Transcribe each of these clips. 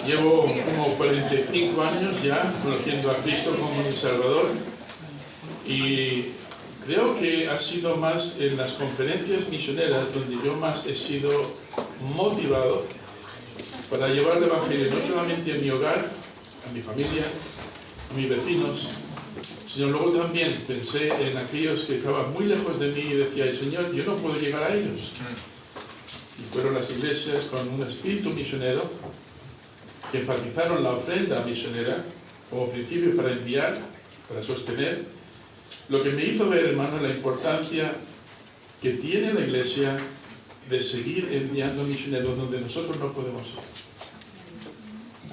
Llevo como 45 años ya conociendo a Cristo como mi Salvador, y creo que ha sido más en las conferencias misioneras donde yo más he sido motivado para llevar el Evangelio no solamente a mi hogar, a mi familia, a mis vecinos, sino luego también pensé en aquellos que estaban muy lejos de mí y decía, Señor, yo no puedo llegar a ellos. Y fueron las iglesias con un espíritu misionero que enfatizaron la ofrenda misionera como principio para enviar, para sostener, lo que me hizo ver, hermano, la importancia que tiene la iglesia de seguir enviando misioneros donde nosotros no podemos ir.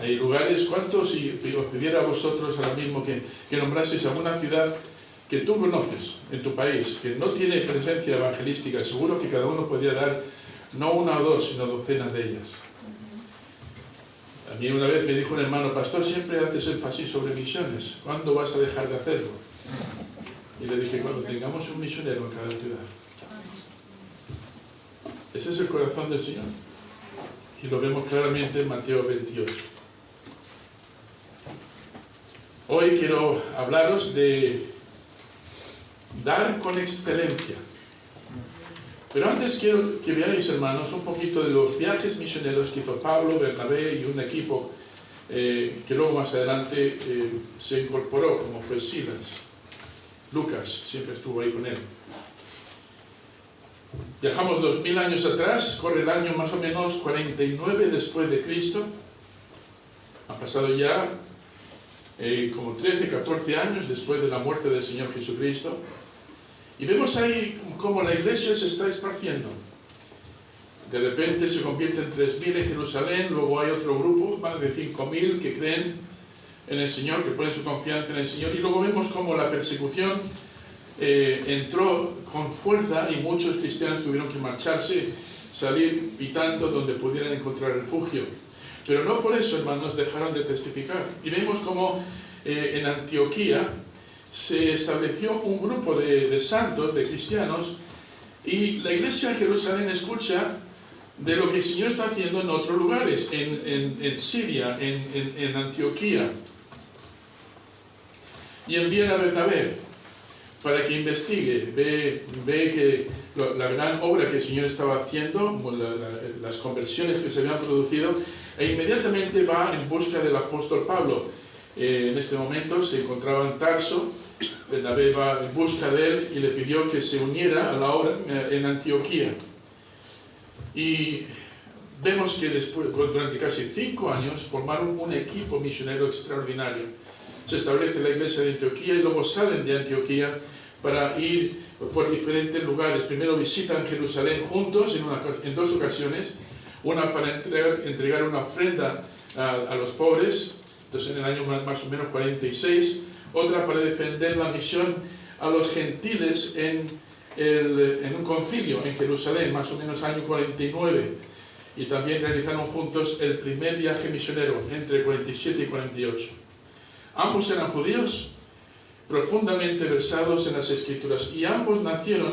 Hay lugares, ¿cuántos? Si os pidiera a vosotros ahora mismo que nombraseis alguna ciudad que tú conoces en tu país, que no tiene presencia evangelística, seguro que cada uno podría dar no una o dos, sino docenas de ellas. A mí una vez me dijo un hermano, pastor, siempre haces énfasis sobre misiones, ¿cuándo vas a dejar de hacerlo? Y le dije, cuando tengamos un misionero en cada ciudad. Ese es el corazón del Señor. Y lo vemos claramente en Mateo 28. Hoy quiero hablaros de dar con excelencia. Pero antes quiero que veáis, hermanos, un poquito de los viajes misioneros que hizo Pablo, Bernabé y un equipo que luego más adelante se incorporó, como fue Silas. Lucas siempre estuvo ahí con él. Viajamos 2000 años atrás, corre el año más o menos 49 después de Cristo. Han pasado ya como 13, 14 años después de la muerte del Señor Jesucristo. Y vemos ahí cómo la iglesia se está esparciendo. De repente se convierte en 3000 en Jerusalén, luego hay otro grupo, más de 5000 que creen en el Señor, que ponen su confianza en el Señor, y luego vemos cómo la persecución entró con fuerza y muchos cristianos tuvieron que marcharse, salir pitando donde pudieran encontrar refugio. Pero no por eso, hermanos, dejaron de testificar. Y vemos cómo en Antioquía se estableció un grupo de santos, de cristianos, y la iglesia en Jerusalén escucha de lo que el Señor está haciendo en otros lugares, en Siria, en Antioquía. Y envían a Bernabé para que investigue, ve que la gran obra que el Señor estaba haciendo, las conversiones que se habían producido, e inmediatamente va en busca del apóstol Pablo. En este momento se encontraba en Tarso. Bernabé va en busca de él y le pidió que se uniera a la obra en Antioquía. Y vemos que después, durante casi 5 años, formaron un equipo misionero extraordinario. Se establece la iglesia de Antioquía y luego salen de Antioquía para ir por diferentes lugares. Primero visitan Jerusalén juntos en 2 ocasiones, una para entregar una ofrenda a los pobres, entonces en el año más o menos 46, otra para defender la misión a los gentiles en un concilio en Jerusalén, más o menos año 49, y también realizaron juntos el primer viaje misionero entre 47 y 48. Ambos eran judíos, profundamente versados en las Escrituras, y ambos nacieron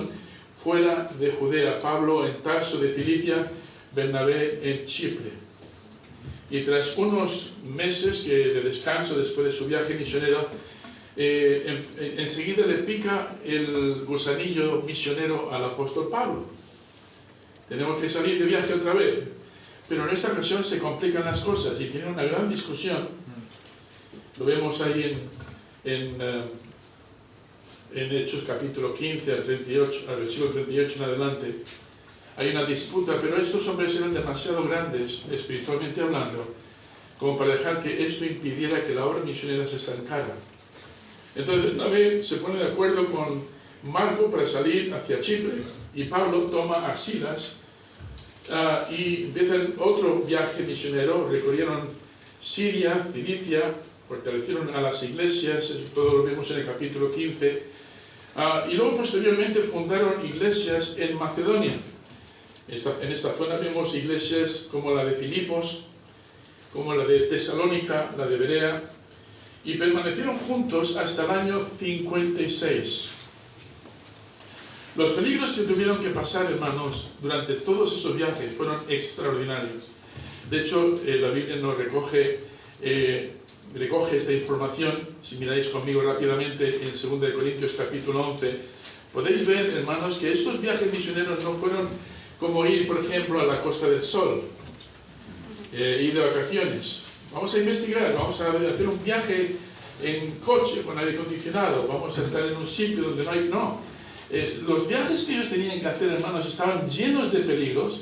fuera de Judea, Pablo en Tarso de Cilicia, Bernabé en Chipre. Y tras unos meses de descanso después de su viaje misionero, enseguida le pica el gusanillo misionero al apóstol Pablo. Tenemos que salir de viaje otra vez, pero en esta ocasión se complican las cosas y tienen una gran discusión. Lo vemos ahí en Hechos capítulo 15 al versículo 38 en adelante. Hay una disputa, pero estos hombres eran demasiado grandes, espiritualmente hablando, como para dejar que esto impidiera que la obra misionera se estancara. Entonces Bernabé se pone de acuerdo con Marco para salir hacia Chipre, y Pablo toma a Silas y empiezan otro viaje misionero. Recorrieron Siria, Cilicia, fortalecieron a las iglesias, eso todo lo vemos en el capítulo 15, y luego posteriormente fundaron iglesias en Macedonia. En esta zona vemos iglesias como la de Filipos, como la de Tesalónica, la de Berea, y permanecieron juntos hasta el año 56. Los peligros que tuvieron que pasar, hermanos, durante todos esos viajes fueron extraordinarios. De hecho, la Biblia nos recoge esta información. Si miráis conmigo rápidamente en 2 Corintios capítulo 11, podéis ver, hermanos, que estos viajes misioneros no fueron como ir, por ejemplo, a la Costa del Sol, ir de vacaciones. Vamos a investigar, vamos a hacer un viaje en coche con aire acondicionado, vamos a estar en un sitio donde no hay... No. Los viajes que ellos tenían que hacer, hermanos, estaban llenos de peligros,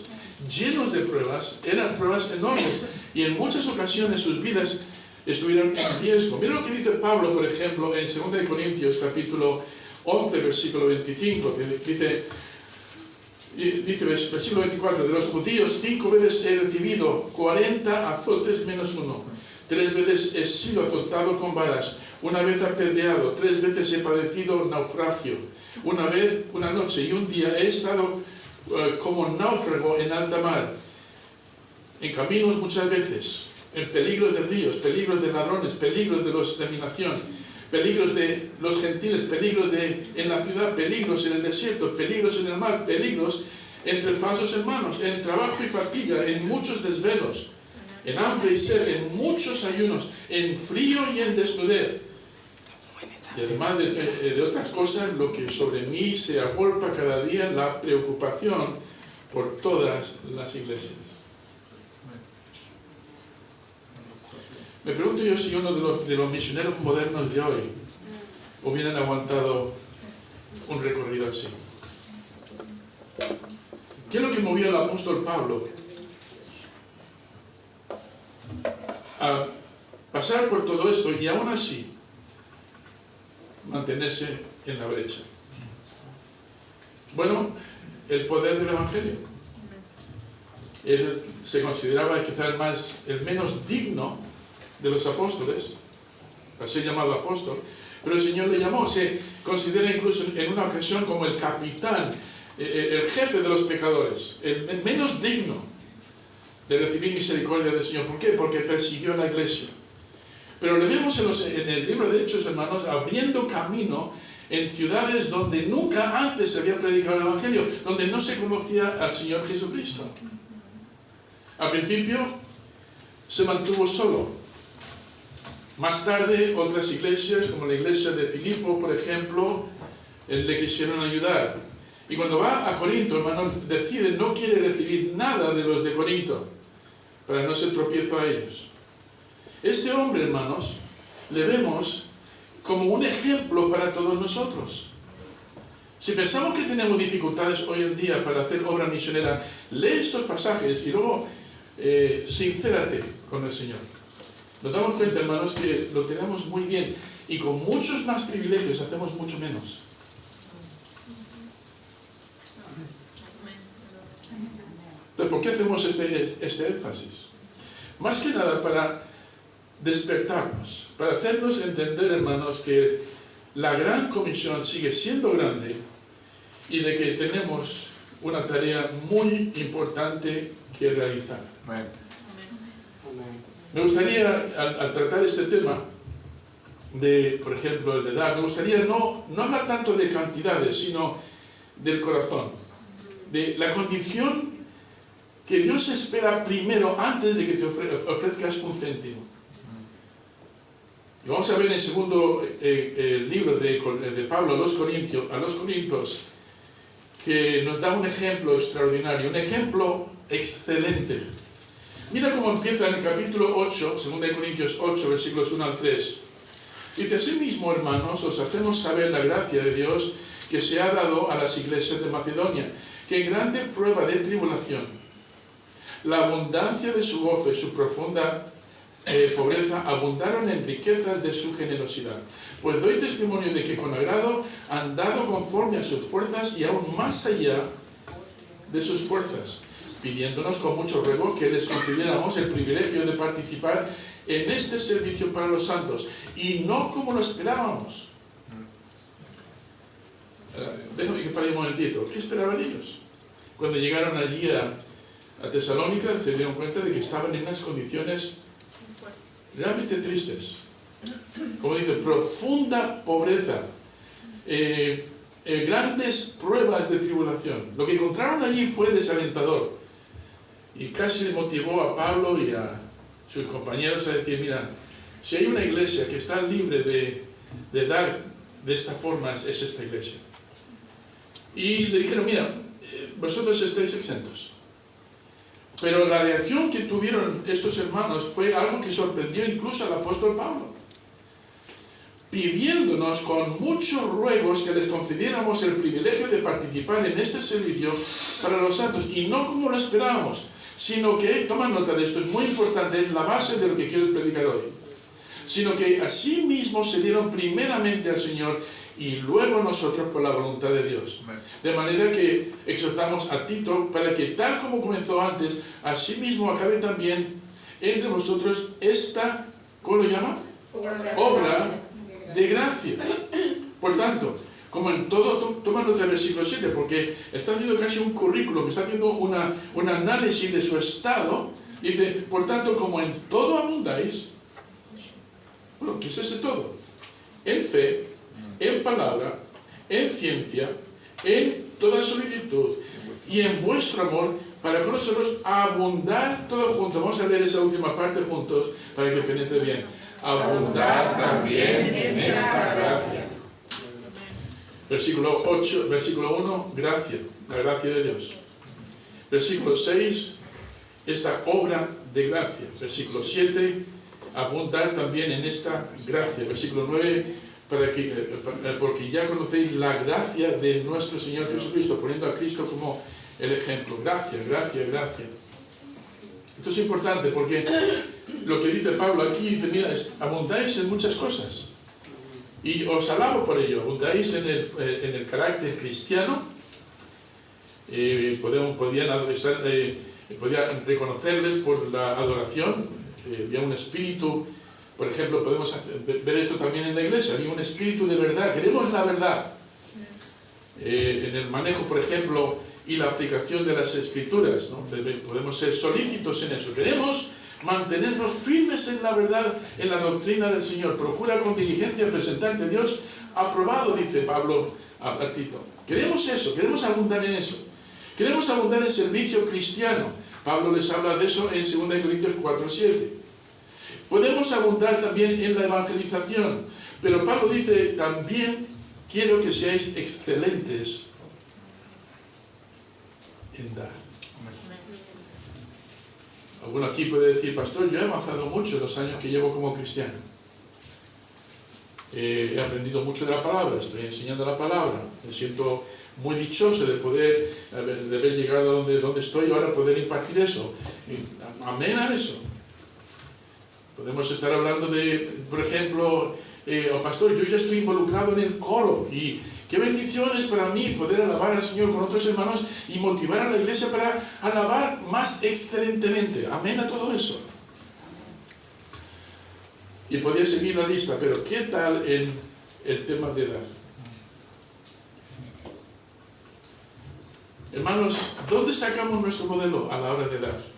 llenos de pruebas, eran pruebas enormes, y en muchas ocasiones sus vidas estuvieron en riesgo. Mira lo que dice Pablo, por ejemplo, en 2 Corintios capítulo 11, versículo 25, dice versículo 24, de los judíos 5 veces he recibido 40 azotes menos uno, 3 veces he sido azotado con varas, una vez apedreado, 3 veces he padecido naufragio, una vez, una noche y un día he estado como náufrago en alta mar, en caminos muchas veces, en peligros de ríos, peligros de ladrones, peligros de los de dominación, peligros de los gentiles, peligros en la ciudad, peligros en el desierto, peligros en el mar, peligros entre falsos hermanos, en trabajo y fatiga, en muchos desvelos, en hambre y sed, en muchos ayunos, en frío y en desnudez. Y además de otras cosas, lo que sobre mí se agolpa cada día, la preocupación por todas las iglesias. Me pregunto yo si uno de los misioneros modernos de hoy hubieran aguantado un recorrido así. ¿Qué es lo que movió al apóstol Pablo a pasar por todo esto y aún así mantenerse en la brecha? Bueno, el poder del Evangelio. Él se consideraba quizá el menos digno de los apóstoles, así llamado apóstol, pero el Señor le llamó. Se considera incluso en una ocasión como el capitán, el jefe de los pecadores, el menos digno de recibir misericordia del Señor. ¿Por qué? Porque persiguió a la iglesia. Pero le vemos en el libro de Hechos, hermanos, abriendo camino en ciudades donde nunca antes se había predicado el Evangelio, donde no se conocía al Señor Jesucristo. Al principio se mantuvo solo. Más tarde, otras iglesias, como la iglesia de Filipo, por ejemplo, le quisieron ayudar. Y cuando va a Corinto, hermano, no quiere recibir nada de los de Corinto, para no ser tropiezo a ellos. Este hombre, hermanos, le vemos como un ejemplo para todos nosotros. Si pensamos que tenemos dificultades hoy en día para hacer obra misionera, lee estos pasajes y luego sincérate con el Señor. Nos damos cuenta, hermanos, que lo tenemos muy bien y con muchos más privilegios hacemos mucho menos. Entonces, ¿por qué hacemos este énfasis? Más que nada para despertarnos, para hacernos entender, hermanos, que la gran comisión sigue siendo grande y de que tenemos una tarea muy importante que realizar. Amén. Me gustaría, al tratar este tema, por ejemplo, el de dar, me gustaría no hablar tanto de cantidades, sino del corazón, de la condición que Dios espera primero antes de que te ofrezcas un céntimo. Y vamos a ver en el segundo libro de Pablo a los Corintios, que nos da un ejemplo extraordinario, un ejemplo excelente. Mira cómo empieza en el capítulo 8, 2 Corintios 8, versículos 1 al 3. Dice: asimismo, hermanos, os hacemos saber la gracia de Dios que se ha dado a las iglesias de Macedonia, que en grande prueba de tribulación, la abundancia de su gozo y su profunda pobreza abundaron en riquezas de su generosidad. Pues doy testimonio de que con agrado han dado conforme a sus fuerzas y aún más allá de sus fuerzas, pidiéndonos con mucho ruego que les concediéramos el privilegio de participar en este servicio para los santos, y no como lo esperábamos. Déjame que pare un momentito. ¿Qué esperaban ellos? Cuando llegaron allí a Tesalónica, se dieron cuenta de que estaban en unas condiciones realmente tristes. Como dice, profunda pobreza, grandes pruebas de tribulación. Lo que encontraron allí fue desalentador. Y casi motivó a Pablo y a sus compañeros a decir, mira, si hay una iglesia que está libre de dar de esta forma, es esta iglesia. Y le dijeron, mira, vosotros estáis exentos. Pero la reacción que tuvieron estos hermanos fue algo que sorprendió incluso al apóstol Pablo, pidiéndonos con muchos ruegos que les concediéramos el privilegio de participar en este servicio para los santos, y no como lo esperábamos, sino que, toma nota de esto, es muy importante, es la base de lo que quiero predicar hoy, sino que así mismo se dieron primeramente al Señor y luego nosotros por la voluntad de Dios. De manera que exhortamos a Tito para que tal como comenzó antes, así mismo acabe también entre vosotros esta, ¿cómo lo llama? Obra de gracia. Por tanto, como en todo, toma nota del versículo 7, porque está haciendo casi un currículum, está haciendo un análisis de su estado. Dice, por tanto, como en todo abundáis, bueno, ¿qué es ese todo? En fe, en palabra, en ciencia, en toda solicitud y en vuestro amor, para con nosotros abundar todo junto. Vamos a leer esa última parte juntos para que penetre bien. Abundar también en esta gracia. Versículo 8, versículo 1, gracia, la gracia de Dios. Versículo 6, esta obra de gracia. Versículo 7, abundar también en esta gracia. Versículo 9, porque ya conocéis la gracia de nuestro Señor Jesucristo, poniendo a Cristo como el ejemplo. Gracia, gracia, gracia. Esto es importante porque lo que dice Pablo aquí, dice, mira, abundáis en muchas cosas. Y os alabo por ello, abundáis en el carácter cristiano. Podían reconocerles por la adoración. Había un espíritu, por ejemplo, podemos ver esto también en la iglesia, había un espíritu de verdad, queremos la verdad. En el manejo, por ejemplo, y la aplicación de las escrituras, ¿no? Podemos ser solícitos en eso. Queremos mantenernos firmes en la verdad, en la doctrina del Señor. Procura con diligencia presentarte a Dios aprobado, dice Pablo a Tito. Queremos eso, queremos abundar en eso. Queremos abundar en servicio cristiano. Pablo les habla de eso en 2 Corintios 4:7. Podemos abundar también en la evangelización, pero Pablo dice también, quiero que seáis excelentes en dar. Alguno aquí puede decir, pastor, yo he avanzado mucho en los años que llevo como cristiano. He aprendido mucho de la palabra, estoy enseñando la palabra. Me siento muy dichoso de haber llegado a donde estoy y ahora poder impartir eso. Amén a eso. Podemos estar hablando de, por ejemplo, pastor, yo ya estoy involucrado en el coro y qué bendición es para mí poder alabar al Señor con otros hermanos y motivar a la iglesia para alabar más excelentemente. Amén a todo eso. Y podría seguir la lista, pero ¿qué tal en el tema de dar? Hermanos, ¿dónde sacamos nuestro modelo a la hora de dar?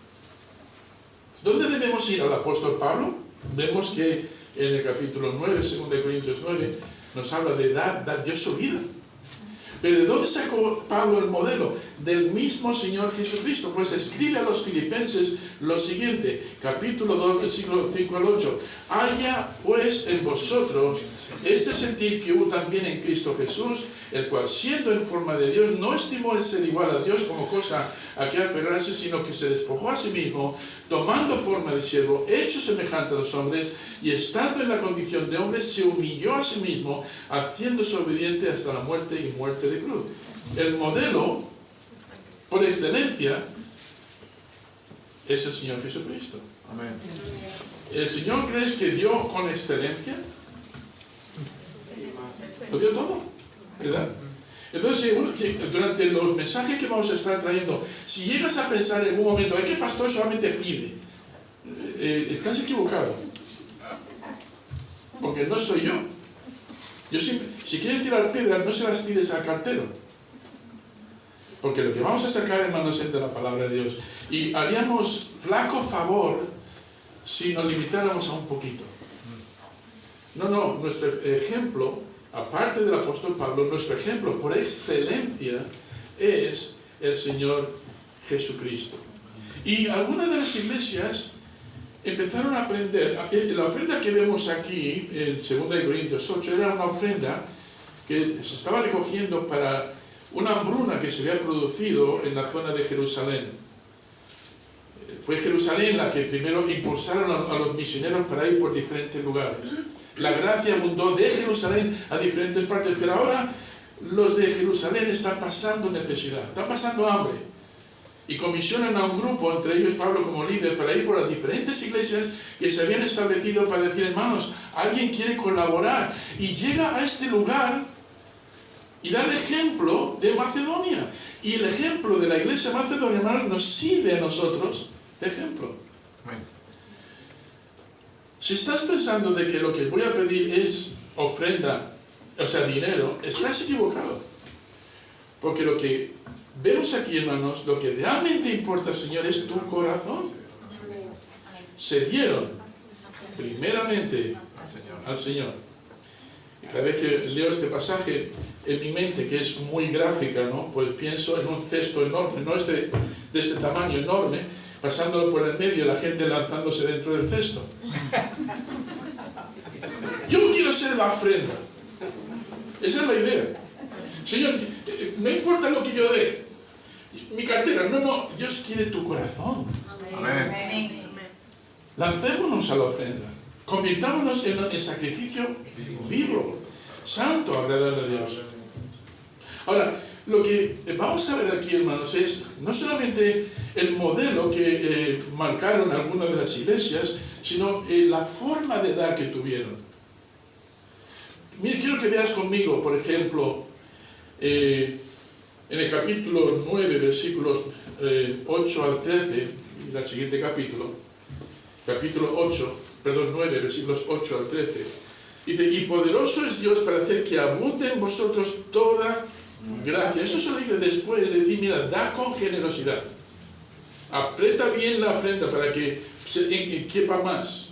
¿Dónde debemos ir? Al apóstol Pablo. Vemos que en el capítulo 9, 2 Corintios 9, nos habla de dar Dios su vida. Pero ¿de dónde sacó Pablo el modelo? Del mismo Señor Jesucristo. Pues escribe a los filipenses lo siguiente, capítulo 2, versículo 5 al 8. Haya pues en vosotros este sentir que hubo también en Cristo Jesús, el cual siendo en forma de Dios, no estimó el ser igual a Dios como cosa a que aferrarse, sino que se despojó a sí mismo, tomando forma de siervo, hecho semejante a los hombres, y estando en la condición de hombre, se humilló a sí mismo, haciéndose obediente hasta la muerte y muerte de cruz. El modelo, por excelencia, es el Señor Jesucristo. Amén. ¿El Señor crees que dio con excelencia? Lo dio todo, ¿verdad? Entonces, durante los mensajes que vamos a estar trayendo, si llegas a pensar en algún momento, ¿es que el pastor solamente pide? Estás equivocado. Porque no soy yo. Si quieres tirar piedras, no se las pides al cartero. Porque lo que vamos a sacar, hermanos, es de la palabra de Dios. Y haríamos flaco favor si nos limitáramos a un poquito. No, nuestro ejemplo, aparte del apóstol Pablo, nuestro ejemplo por excelencia es el Señor Jesucristo. Y algunas de las iglesias empezaron a aprender. La ofrenda que vemos aquí, en 2 Corintios 8, era una ofrenda que se estaba recogiendo para una hambruna que se había producido en la zona de Jerusalén. Fue Jerusalén la que primero impulsaron a los misioneros para ir por diferentes lugares. La gracia abundó de Jerusalén a diferentes partes, pero ahora los de Jerusalén están pasando necesidad, están pasando hambre. Y comisionan a un grupo, entre ellos Pablo como líder, para ir por las diferentes iglesias que se habían establecido para decir, hermanos, alguien quiere colaborar. Y llega a este lugar y da el ejemplo de Macedonia. Y el ejemplo de la iglesia macedonia, hermanos, nos sirve a nosotros de ejemplo. Si estás pensando de que lo que voy a pedir es ofrenda, o sea, dinero, estás equivocado. Porque lo que vemos aquí, hermanos, lo que realmente importa, Señor, es tu corazón. Se dieron primeramente al Señor. Y cada vez que leo este pasaje en mi mente, que es muy gráfica, ¿no? Pues pienso en un cesto enorme, no de este tamaño enorme, pasándolo por el medio, la gente lanzándose dentro del cesto. Yo quiero ser la ofrenda. Esa es la idea. Señor, no importa lo que yo dé, mi cartera, no, Dios quiere tu corazón. Amén. Lancémonos a la ofrenda, convirtámonos en sacrificio vivo, santo, agradable a Dios. Ahora, lo que vamos a ver aquí, hermanos, es no solamente el modelo que marcaron algunas de las iglesias, sino la forma de dar que tuvieron. Mira, quiero que veas conmigo, por ejemplo, en el capítulo 9, versículos 8 al 13, y el siguiente capítulo 9, versículos 8 al 13, dice, y poderoso es Dios para hacer que abunde en vosotros toda gracia. Eso se lo dice después de decir, mira, da con generosidad. Aprieta bien la ofrenda para que quepa más.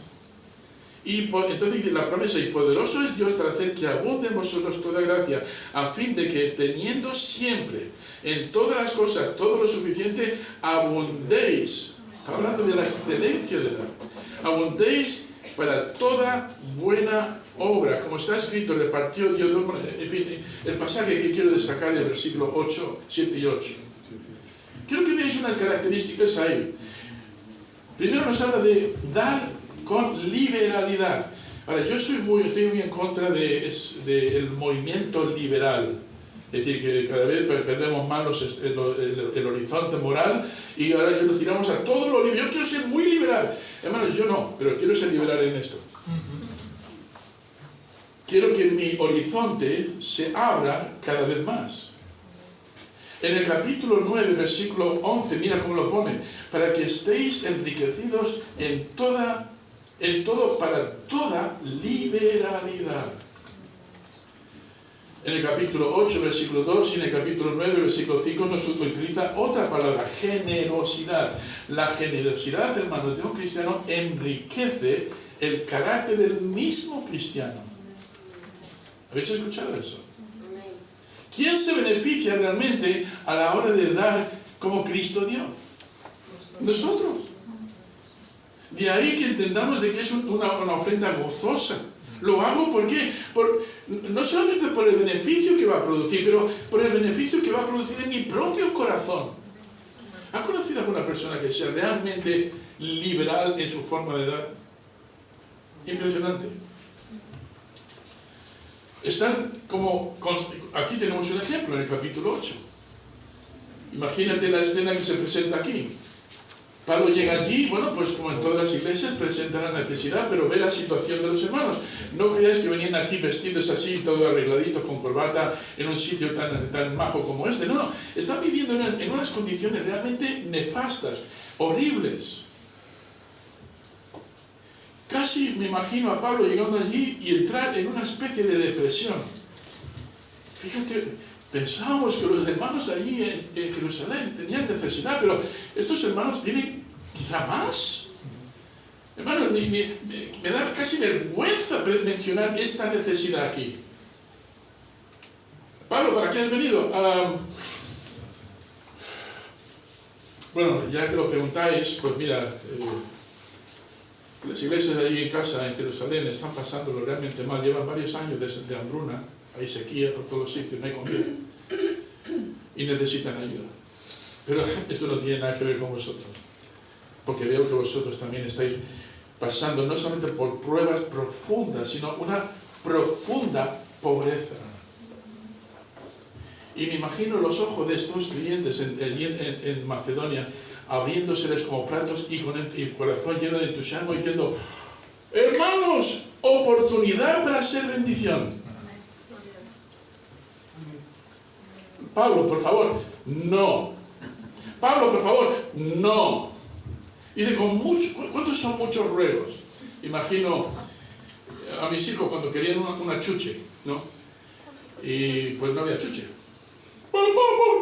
Y entonces dice la promesa, y poderoso es Dios para hacer que abunde en vosotros toda gracia, a fin de que teniendo siempre en todas las cosas todo lo suficiente, abundéis. Está hablando de la excelencia de la. Abundéis para toda buena obra, como está escrito, repartió Dios. En fin, el pasaje que quiero destacar es el versículo 8, 7 y 8. Quiero que veáis unas características ahí. Primero nos habla de dar con liberalidad. Ahora, yo estoy muy en contra del movimiento liberal. Es decir, que cada vez perdemos más el horizonte moral y ahora nos tiramos a todo lo liberal. Yo quiero ser muy liberal. Hermanos, yo no, pero quiero ser liberal en esto. Quiero que mi horizonte se abra cada vez más. En el capítulo 9, versículo 11, mira cómo lo pone, para que estéis enriquecidos en todo para toda liberalidad. En el capítulo 8, versículo 2 y en el capítulo 9, versículo 5 nos utiliza otra palabra, generosidad. La generosidad, hermanos, de un cristiano enriquece el carácter del mismo cristiano. ¿Habéis escuchado eso? ¿Quién se beneficia realmente a la hora de dar como Cristo dio? Nosotros. De ahí que entendamos de que es una ofrenda gozosa. Lo hago porque no solamente por el beneficio que va a producir, pero por el beneficio que va a producir en mi propio corazón. ¿Ha conocido a alguna persona que sea realmente liberal en su forma de dar? Impresionante. Están como... Aquí tenemos un ejemplo en el capítulo 8. Imagínate la escena que se presenta aquí. Pablo llega allí, bueno, pues como en todas las iglesias, presenta la necesidad, pero ve la situación de los hermanos. No creáis que venían aquí vestidos así, todo arregladito, con corbata, en un sitio tan majo como este. No, están viviendo en unas condiciones realmente nefastas, horribles. Casi me imagino a Pablo llegando allí y entrar en una especie de depresión. Fíjate, pensábamos que los hermanos allí en Jerusalén tenían necesidad, pero estos hermanos tienen quizá más. Hermanos, me da casi vergüenza mencionar esta necesidad aquí. Pablo, ¿para qué has venido? Bueno, ya que lo preguntáis, pues mira, las iglesias allí en casa, en Jerusalén, están pasándolo realmente mal. Llevan varios años de hambruna, hay sequía por todos los sitios, no hay comida. Y necesitan ayuda. Pero esto no tiene nada que ver con vosotros. Porque veo que vosotros también estáis pasando no solamente por pruebas profundas, sino una profunda pobreza. Y me imagino los ojos de estos clientes en Macedonia abriéndoseles como platos y con el corazón lleno de entusiasmo diciendo: hermanos, oportunidad para ser bendición. Pablo, por favor, no. Pablo, por favor, no. Dice, ¿cuántos son muchos ruegos? Imagino a mis hijos cuando querían una chuche, ¿no? Y pues no había chuche. Por favor,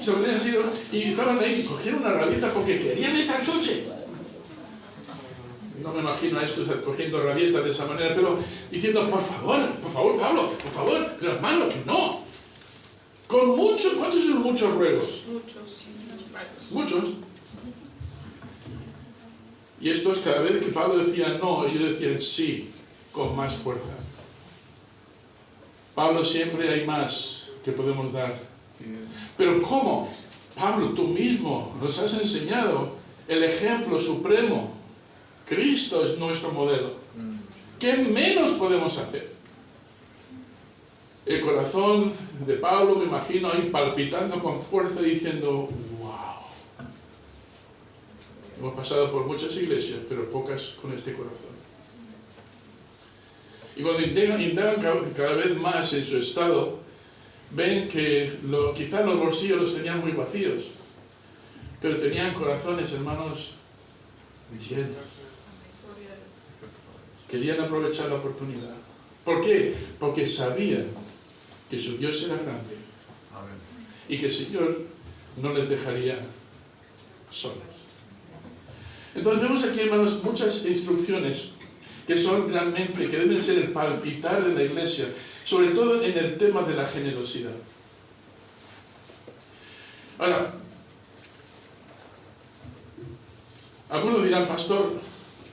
se venían así, y estaban ahí, cogieron una rabieta porque querían esa chuche. No me imagino a estos cogiendo rabietas de esa manera, pero diciendo, por favor, Pablo, por favor, pero hermano, que no. Con muchos, ¿cuántos son muchos ruegos? Muchos. Y estos, cada vez que Pablo decía no, ellos decían sí, con más fuerza. Pablo, siempre hay más que podemos dar. Pero ¿cómo? Pablo, tú mismo nos has enseñado el ejemplo supremo. Cristo es nuestro modelo. ¿Qué menos podemos hacer? El corazón de Pablo, me imagino, ahí palpitando con fuerza, diciendo, wow. Hemos pasado por muchas iglesias, pero pocas con este corazón. Y cuando indagan cada vez más en su estado, ven que quizás los bolsillos los tenían muy vacíos, pero tenían corazones, hermanos, llenos. Querían aprovechar la oportunidad. ¿Por qué? Porque sabían que su Dios era grande. Amén. Y que el Señor no les dejaría solos. Entonces vemos aquí, hermanos, muchas instrucciones que son realmente, que deben ser el palpitar de la iglesia, sobre todo en el tema de la generosidad. Ahora, algunos dirán, pastor,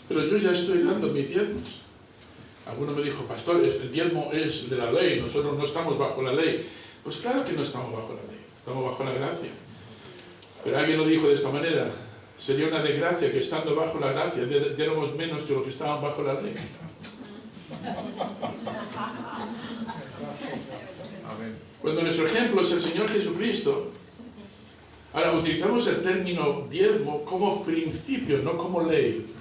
pero yo ya estoy dando mis diezmos. Alguno me dijo, pastor, el diezmo es de la ley, nosotros no estamos bajo la ley. Pues claro que no estamos bajo la ley, estamos bajo la gracia. Pero alguien lo dijo de esta manera, sería una desgracia que estando bajo la gracia diéramos menos de lo que estaban bajo la ley. Cuando nuestro ejemplo es el Señor Jesucristo, ahora utilizamos el término diezmo como principio, no como ley.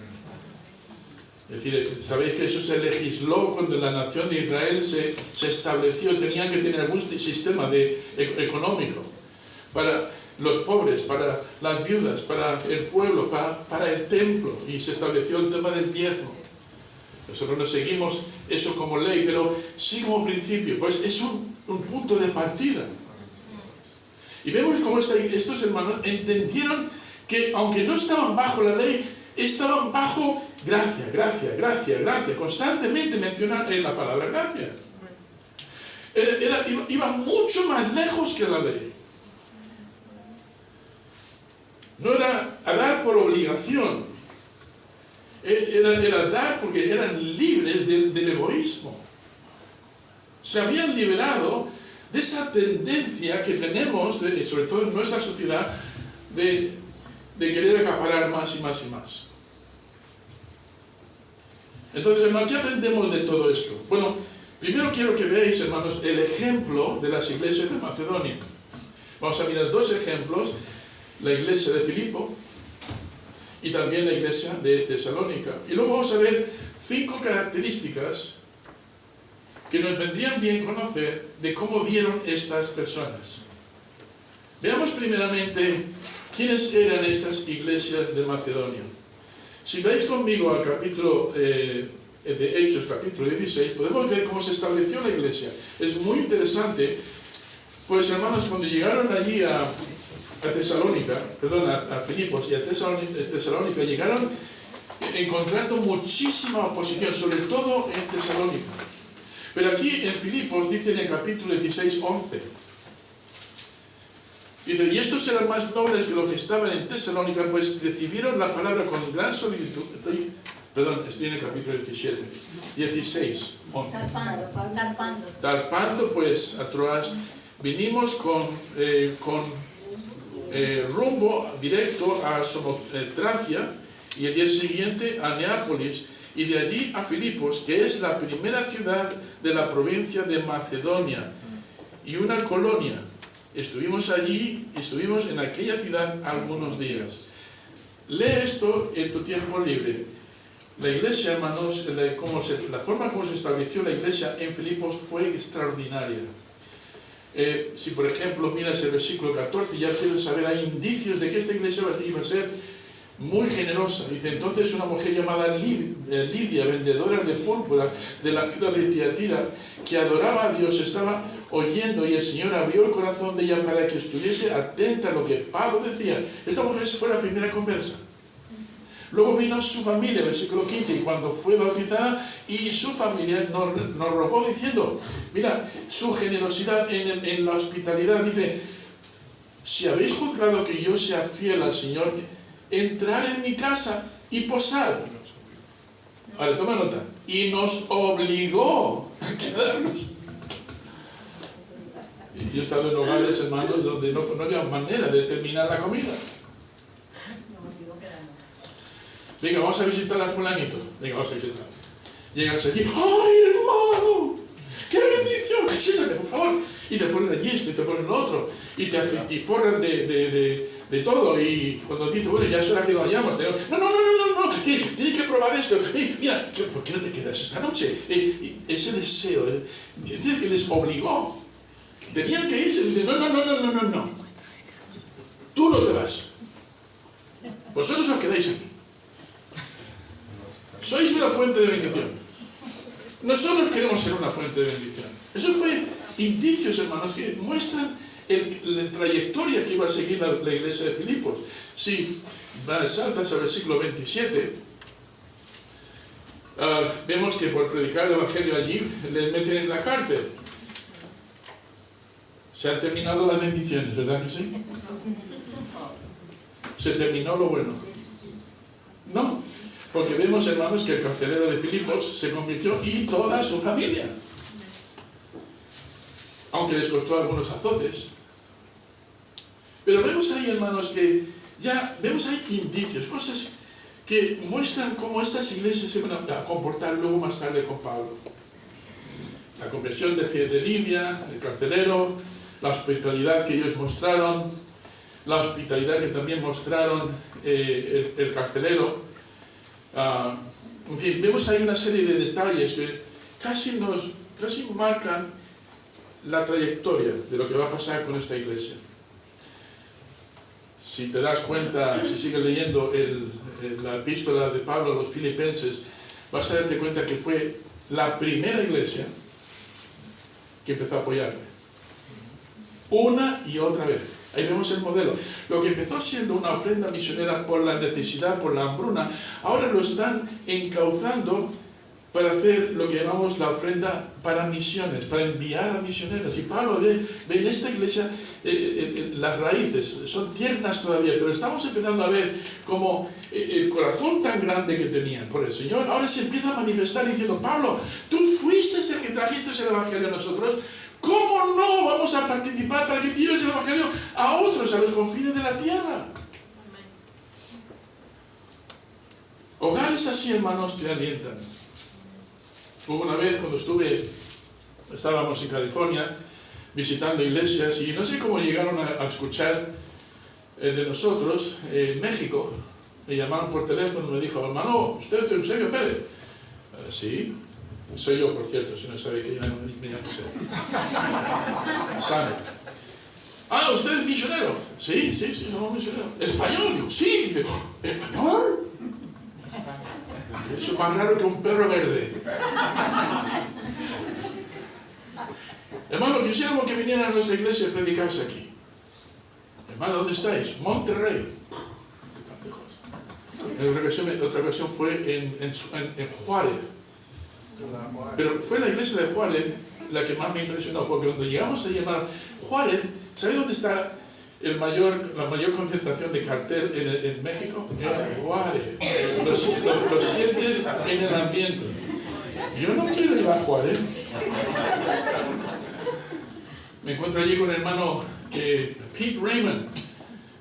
Es decir, sabéis que eso se legisló cuando la nación de Israel se estableció, tenía que tener algún sistema económico para los pobres, para las viudas, para el pueblo, para el templo, y se estableció el tema del diezmo. Nosotros no seguimos eso como ley, pero sí como principio, pues es un punto de partida. Y vemos cómo estos hermanos entendieron que aunque no estaban bajo la ley, estaban bajo gracia, gracia, gracia, gracia. Constantemente mencionan la palabra gracia. Iba mucho más lejos que la ley. No era a dar por obligación. Era dar porque eran libres del egoísmo. Se habían liberado de esa tendencia que tenemos, sobre todo en nuestra sociedad, de querer acaparar más y más y más. Entonces, hermanos, ¿qué aprendemos de todo esto? Bueno, primero quiero que veáis, hermanos, el ejemplo de las iglesias de Macedonia. Vamos a mirar dos ejemplos, la iglesia de Filipo y también la iglesia de Tesalónica. Y luego vamos a ver 5 características que nos vendrían bien conocer de cómo vieron estas personas. Veamos primeramente quiénes eran estas iglesias de Macedonia. Si veis conmigo al capítulo de Hechos, capítulo 16, podemos ver cómo se estableció la iglesia. Es muy interesante, pues hermanos, cuando llegaron allí a Filipos y a Tesalónica, llegaron encontrando muchísima oposición, sobre todo en Tesalónica. Pero aquí en Filipos dice en el capítulo 16, 11, Dice, y estos eran más nobles que los que estaban en Tesalónica, pues recibieron la palabra con gran solicitud. Estoy en el capítulo 16. Zarpando pues a Troas, vinimos con rumbo directo a Samotracia y el día siguiente a Neápolis y de allí a Filipos, que es la primera ciudad de la provincia de Macedonia y una colonia. Estuvimos allí y estuvimos en aquella ciudad algunos días. Lee esto en tu tiempo libre. La iglesia, hermanos, la forma como se estableció la iglesia en Filipos fue extraordinaria. Si por ejemplo miras el versículo 14, ya puedes saber, hay indicios de que esta iglesia iba a ser muy generosa. Dice, entonces una mujer llamada Lidia, vendedora de púrpura de la ciudad de Tiatira, que adoraba a Dios, estaba oyendo y el Señor abrió el corazón de ella para que estuviese atenta a lo que Pablo decía. Esta mujer fue la primera conversa. Luego vino su familia, versículo 15, y cuando fue bautizada, y su familia nos rogó diciendo, mira, su generosidad en la hospitalidad, dice, si habéis juzgado que yo sea fiel al Señor, entrar en mi casa y posar. Ahora, toma nota. Y nos obligó a quedarnos. Y yo he estado en hogares, hermanos, donde no había manera de terminar la comida. Venga, vamos a visitar a fulanito. Venga, vamos a visitar. Llegas allí. ¡Ay, hermano! ¡Qué bendición! Siéntate, por favor. Y te ponen allí esto y te ponen lo otro. Y te forran de todo. Y cuando dices, bueno, ya es hora que vayamos. No. Tienes que probar esto. Mira, ¿por qué no te quedas esta noche? Ese deseo. Dice que les obligó. Tenían que irse. Dice, no. Tú no te vas. Vosotros os quedáis aquí. Sois una fuente de bendición. Nosotros queremos ser una fuente de bendición. Eso fue indicios, hermanos, que muestran la trayectoria que iba a seguir la iglesia de Filipos. Si saltas al versículo 27, vemos que por predicar el evangelio allí les meten en la cárcel. Se han terminado las bendiciones, ¿verdad que sí? Se terminó lo bueno. No. Porque vemos, hermanos, que el carcelero de Filipos se convirtió y toda su familia. Aunque les costó algunos azotes. Pero vemos ahí, hermanos, que ya vemos ahí indicios, cosas que muestran cómo estas iglesias se van a comportar luego más tarde con Pablo. La conversión de Lidia, el carcelero, la hospitalidad que ellos mostraron, la hospitalidad que también mostraron el carcelero. En fin, vemos ahí una serie de detalles que casi marcan la trayectoria de lo que va a pasar con esta iglesia. Si te das cuenta, si sigues leyendo la epístola de Pablo a los filipenses, vas a darte cuenta que fue la primera iglesia que empezó a apoyarle. Una y otra vez. Ahí vemos el modelo. Lo que empezó siendo una ofrenda misionera por la necesidad, por la hambruna, ahora lo están encauzando para hacer lo que llamamos la ofrenda para misiones, para enviar a misioneros. Y Pablo ve en esta iglesia las raíces, son tiernas todavía, pero estamos empezando a ver como el corazón tan grande que tenían por el Señor, ahora se empieza a manifestar diciendo, Pablo, tú fuiste el que trajiste el evangelio a nosotros. ¿Cómo no vamos a participar para que lleves el evangelio a otros, a los confines de la tierra? Hogares así, hermanos, te alientan. Hubo una vez cuando estábamos en California visitando iglesias y no sé cómo llegaron a escuchar de nosotros en México. Me llamaron por teléfono y me dijo, hermano, ¿usted es Eusebio Pérez? Sí. Soy yo, por cierto, si no sabe que yo me llamo Sano. Ah, ¿usted es misionero? Sí, somos misioneros. ¿Español? Digo, sí. Dice, ¿español? Eso es más raro que un perro verde. Hermano, quisiéramos que vinieran a nuestra iglesia a predicarse aquí. Hermano, ¿dónde estáis? Monterrey. Otra ocasión fue en Juárez. Pero fue la iglesia de Juárez la que más me impresionó, porque cuando llegamos a llamar Juárez, ¿sabe dónde está la mayor concentración de cartel en México es Juárez. Lo sientes en el ambiente. Yo no quiero ir a Juárez. Me encuentro allí con el hermano Pete Raymond,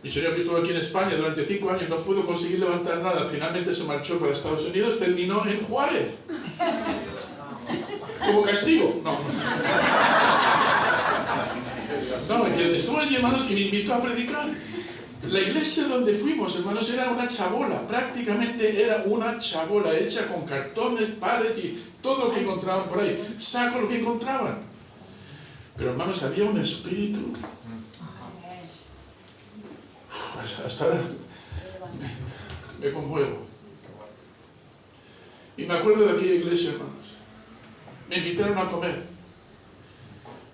misionero que estuvo aquí en España durante 5 años, no pudo conseguir levantar nada. Finalmente se marchó para Estados Unidos, terminó en Juárez. Como castigo. No, estuvo allí, hermanos, y me invitó a predicar. La iglesia donde fuimos, hermanos, era una chabola, prácticamente era una chabola hecha con cartones, pares y todo lo que encontraban por ahí, saco lo que encontraban. Pero, hermanos, había un espíritu. Hasta ahora me conmuevo. Y me acuerdo de aquella iglesia, hermanos. Me invitaron a comer.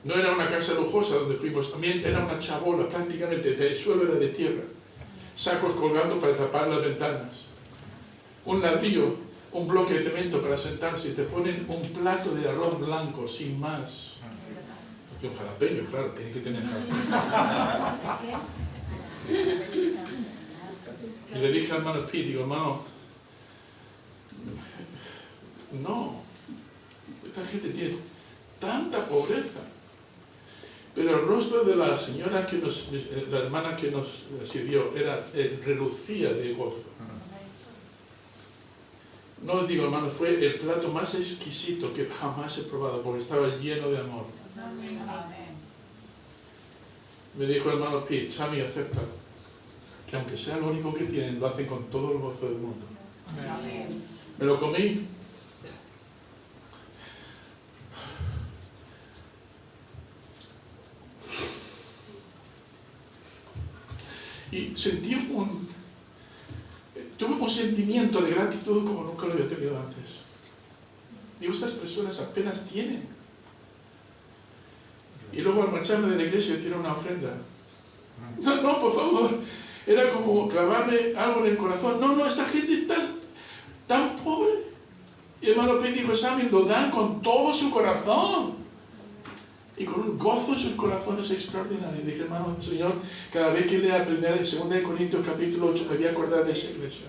No era una casa lujosa donde fuimos, también era una chabola, prácticamente el suelo era de tierra, sacos colgando para tapar las ventanas, un ladrillo, un bloque de cemento para sentarse, y te ponen un plato de arroz blanco, sin más. Y un jalapeño, claro, tiene que tener jalapeño. Y le dije al hermano Pete, digo, hermano, no, esta gente tiene tanta pobreza. Pero el rostro de la señora la hermana que nos sirvió, relucía de gozo. No os digo, hermano, fue el plato más exquisito que jamás he probado, porque estaba lleno de amor. Me dijo el hermano Pete, Sammy, acéptalo, que aunque sea lo único que tienen, lo hacen con todo el gozo del mundo. Me lo comí. Y tuve un sentimiento de gratitud como nunca lo había tenido antes. Digo, estas personas apenas tienen. Y luego al marcharme de la iglesia hicieron una ofrenda. No, por favor. Era como clavarme algo en el corazón. No, esta gente está tan pobre. Y el hermano Pete dijo, Sammy, lo dan con todo su corazón. Y con un gozo en sus corazones extraordinario. Y dije, hermano, Señor, cada vez que lea 2 de Corintios capítulo 8, me voy a acordar de esa iglesia.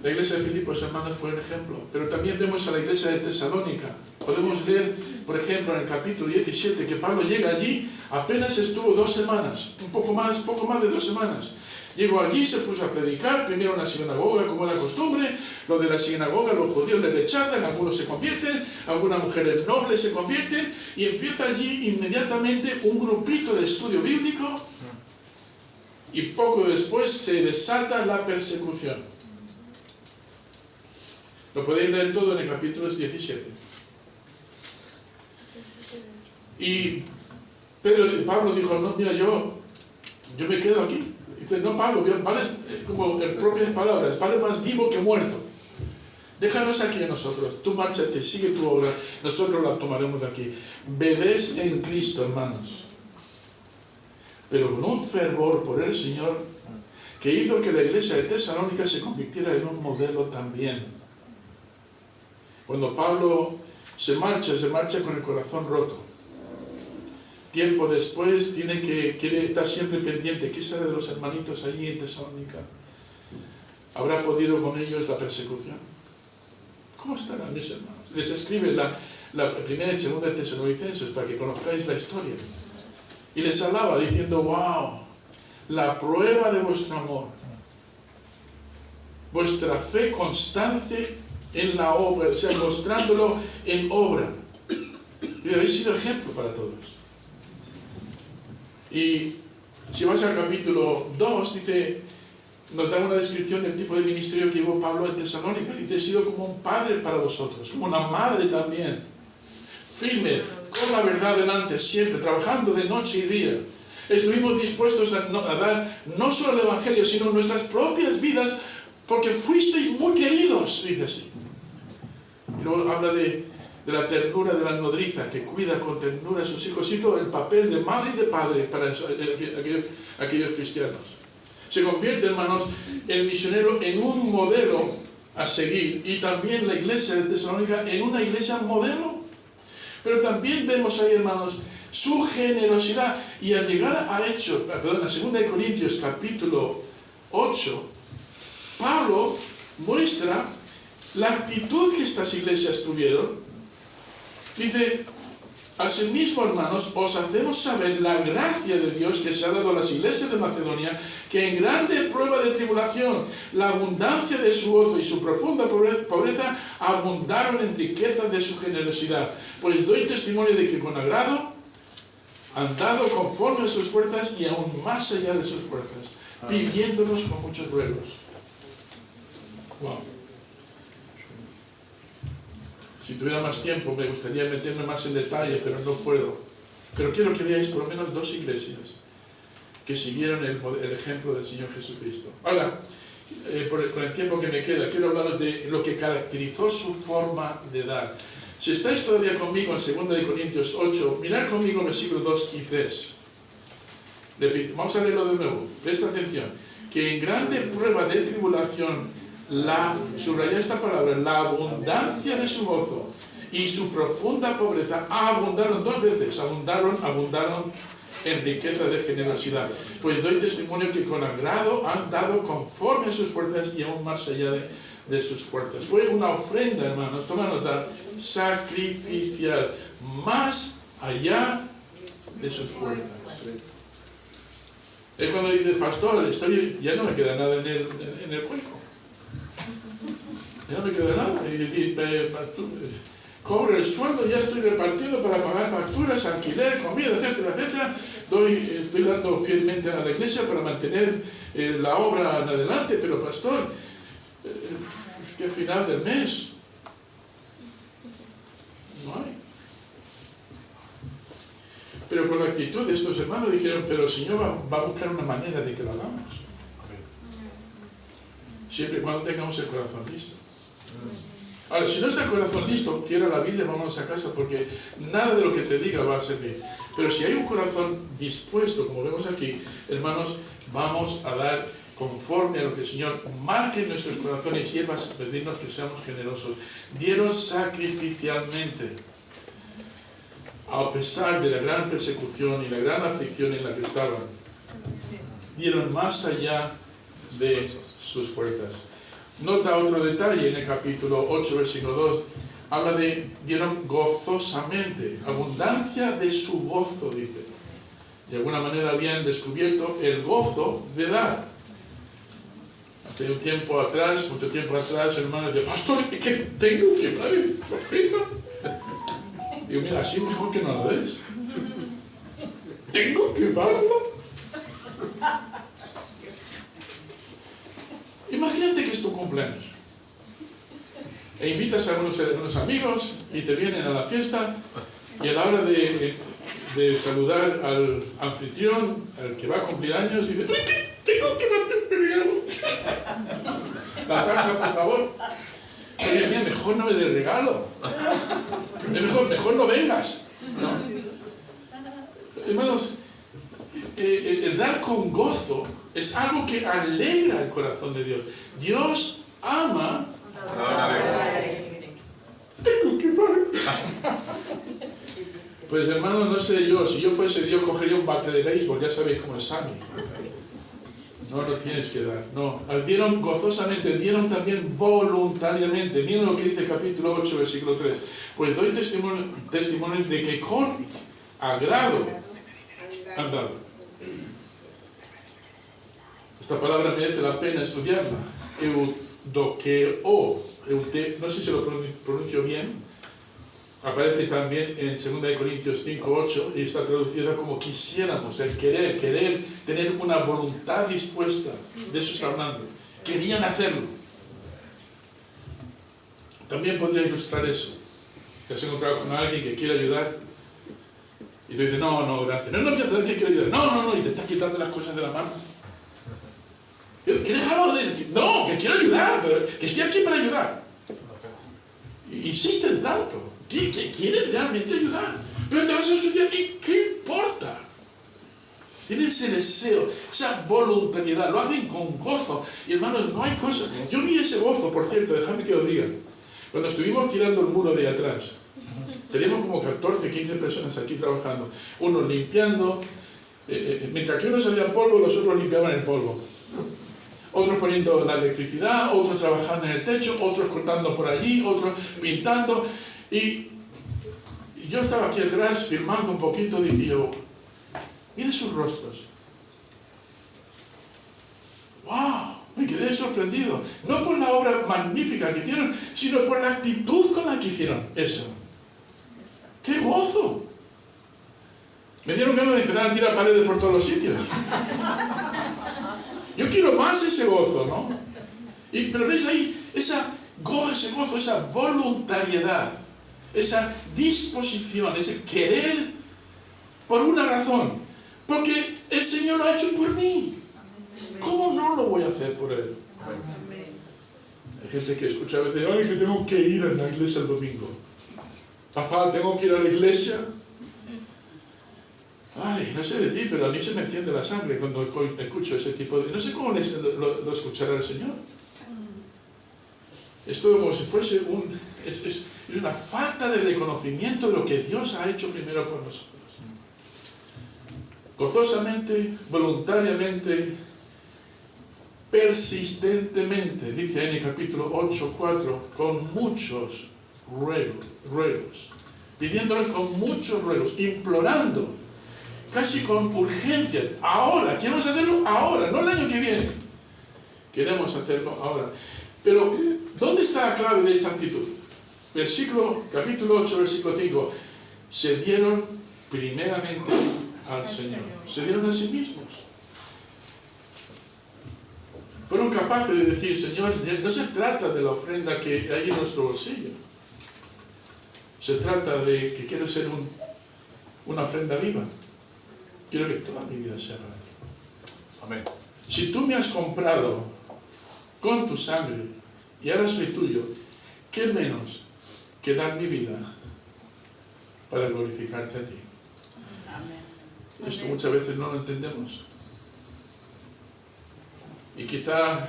La iglesia de Filipos, hermanos, fue un ejemplo. Pero también vemos a la iglesia de Tesalónica. Podemos leer, por ejemplo, en el capítulo 17, que Pablo llega allí, apenas estuvo 2 semanas, poco más de 2 semanas. Llegó allí, se puso a predicar, primero en la sinagoga, como era costumbre. Lo de la sinagoga, los judíos le rechazan, algunos se convierten, algunas mujeres nobles se convierten, y empieza allí inmediatamente un grupito de estudio bíblico, y poco después se desata la persecución. Lo podéis leer todo en el capítulo 17. Y Pablo dijo, no, mira, yo me quedo aquí. Dice, no, Pablo, vale, como en propias palabras, vale más vivo que muerto. Déjanos aquí a nosotros, tú márchate, sigue tu obra, nosotros la tomaremos de aquí. Bebés en Cristo, hermanos. Pero con un fervor por el Señor, que hizo que la iglesia de Tesalónica se convirtiera en un modelo también. Cuando Pablo se marcha con el corazón roto. Tiempo después quiere estar siempre pendiente. ¿Qué sabe de los hermanitos allí en Tesalónica? ¿Habrá podido con ellos la persecución? ¿Cómo estarán mis hermanos? Les escribe la primera y segunda de Tesalonicenses para que conozcáis la historia. Y les hablaba diciendo, wow, la prueba de vuestro amor, vuestra fe constante en la obra, o sea, mostrándolo en obra. Y habéis sido ejemplo para todos. Y si vas al capítulo 2, nos da una descripción del tipo de ministerio que llevó Pablo en Tesalónica. Dice, he sido como un padre para vosotros, como una madre también. Firme, con la verdad delante, siempre, trabajando de noche y día. Estuvimos dispuestos a dar no solo el Evangelio, sino nuestras propias vidas, porque fuisteis muy queridos, dice así. Y luego habla de la ternura de la nodriza, que cuida con ternura a sus hijos. Hizo el papel de madre y de padre para aquellos cristianos. Se convierte, hermanos, el misionero en un modelo a seguir, y también la iglesia de Tesalónica en una iglesia modelo. Pero también vemos ahí, hermanos, su generosidad. Y al llegar a Hechos, perdón, a 2 de Corintios capítulo 8, Pablo muestra la actitud que estas iglesias tuvieron. Dice: asimismo, hermanos, os hacemos saber la gracia de Dios que se ha dado a las iglesias de Macedonia, que en grande prueba de tribulación, la abundancia de su gozo y su profunda pobreza abundaron en riqueza de su generosidad. Pues doy testimonio de que con agrado han dado conforme a sus fuerzas y aún más allá de sus fuerzas, pidiéndonos con muchos ruegos. Wow. Si tuviera más tiempo me gustaría meterme más en detalle, pero no puedo. Pero quiero que veáis por lo menos 2 iglesias que siguieron el ejemplo del Señor Jesucristo. Ahora, con el tiempo que me queda, quiero hablaros de lo que caracterizó su forma de dar. Si estáis todavía conmigo en 2 de Corintios 8, mirad conmigo versículos 2 y 3. Vamos a leerlo de nuevo. Presta atención. Que en grande prueba de tribulación, subraya esta palabra, la abundancia de su gozo y su profunda pobreza abundaron 2 veces, abundaron en riqueza de generosidad. Pues doy testimonio que con agrado han dado conforme a sus fuerzas y aún más allá de sus fuerzas. Fue una ofrenda, hermanos, toma nota, sacrificial, más allá de sus fuerzas. Es cuando dices: pastor, ya no me queda nada en el cuenco. Ya no me queda nada. Cobro el sueldo, ya estoy repartiendo para pagar facturas, alquiler, comida, etcétera, etcétera. Estoy dando fielmente a la iglesia para mantener la obra en adelante, pero pastor, es que al final del mes no hay. Pero con la actitud de estos hermanos dijeron: pero el Señor va a buscar una manera de que lo hagamos. Siempre y cuando tengamos el corazón listo. Ahora, si no está el corazón listo, quiero la Biblia, vámonos a casa, porque nada de lo que te diga va a servir. Pero si hay un corazón dispuesto, como vemos aquí, hermanos, vamos a dar conforme a lo que el Señor marque en nuestros corazones y Él va a pedirnos que seamos generosos. Dieron sacrificialmente, a pesar de la gran persecución y la gran aflicción en la que estaban. Dieron más allá de sus fuerzas. Nota otro detalle en el capítulo 8, versículo 2. Habla de dieron gozosamente, abundancia de su gozo, dice. De alguna manera habían descubierto el gozo de dar. Hace un tiempo atrás, mucho tiempo atrás, el hermano decía: pastor, ¿qué tengo que dar en la ofrenda? Digo: mira, así mejor que no lo des. ¿Tengo que darlo? Imagínate que es tu cumpleaños e invitas a unos amigos y te vienen a la fiesta, y a la hora de saludar al anfitrión, al que va a cumplir años, dice: tengo que darte este regalo. La tarta, por favor. Oye, mira, mejor no me des regalo. Mejor no vengas. ¿No? Hermanos, el dar con gozo es algo que alegra el corazón de Dios. Dios ama. Tengo que dar. Pues hermanos, no sé yo, si yo fuese Dios cogería un bate de béisbol, ya sabéis cómo es Sammy. No lo tienes que dar, no. Dieron gozosamente, dieron también voluntariamente. Miren lo que dice el capítulo 8, versículo 3. Pues doy testimonio de que con agrado han dado. Esta palabra merece la pena estudiarla. Eudoqueo, no sé si lo pronuncio bien, aparece también en 2 de Corintios 5, 8, y está traducida como quisiéramos, el querer, tener una voluntad dispuesta. De eso está hablando. Querían hacerlo. También podría ilustrar eso. Te has encontrado con alguien que quiere ayudar y te dice: no, gracias. No, quiero ayudar. No, y te estás quitando las cosas de la mano. ¿Quieres algo? No, que quiero ayudar, que estoy aquí para ayudar. Insisten tanto, que quieres realmente ayudar, pero te vas a ensuciar, ¿y qué importa? Tienen ese deseo, esa voluntariedad, lo hacen con gozo. Y hermanos, no hay cosa. Yo vi ese gozo, por cierto, dejadme que os diga. Cuando estuvimos tirando el muro de atrás, Teníamos como 14, 15 personas aquí trabajando. Unos limpiando, mientras que unos salían polvo, los otros limpiaban el polvo. Otros poniendo la electricidad, otros trabajando en el techo, otros cortando por allí, otros pintando. Y yo estaba aquí atrás filmando un poquito y dije yo, mire sus rostros. ¡Wow! Me quedé sorprendido. No por la obra magnífica que hicieron, sino por la actitud con la que hicieron eso. ¡Qué gozo! Me dieron ganas de empezar a tirar paredes por todos los sitios. Yo quiero más ese gozo, ¿no? Pero ves ahí ese gozo, esa voluntariedad, esa disposición, ese querer por una razón. Porque el Señor lo ha hecho por mí. ¿Cómo no lo voy a hacer por Él? Hay gente que escucha a veces, ay, que tengo que ir a la iglesia el domingo. Papá, tengo que ir a la iglesia. Ay, no sé de ti, pero a mí se me enciende la sangre cuando escucho ese tipo de... No sé cómo lo escuchará el Señor. Es todo como si fuese es una falta de reconocimiento de lo que Dios ha hecho primero por nosotros. Gozosamente, voluntariamente, persistentemente, dice ahí en el capítulo 8:4, con muchos ruegos, pidiéndoles con muchos ruegos, implorando, casi con urgencia. Ahora, queremos hacerlo ahora, no el año que viene. Queremos hacerlo ahora. Pero, ¿dónde está la clave de esta actitud? Capítulo 8, versículo 5. Se dieron primeramente al Señor. Se dieron a sí mismos. Fueron capaces de decir, Señor, no se trata de la ofrenda que hay en nuestro bolsillo. Se trata de que quiero ser una ofrenda viva. Quiero que toda mi vida sea para ti. Amén. Si tú me has comprado con tu sangre y ahora soy tuyo, ¿qué menos que dar mi vida para glorificarte a ti? Amén. Esto muchas veces no lo entendemos. Y quizá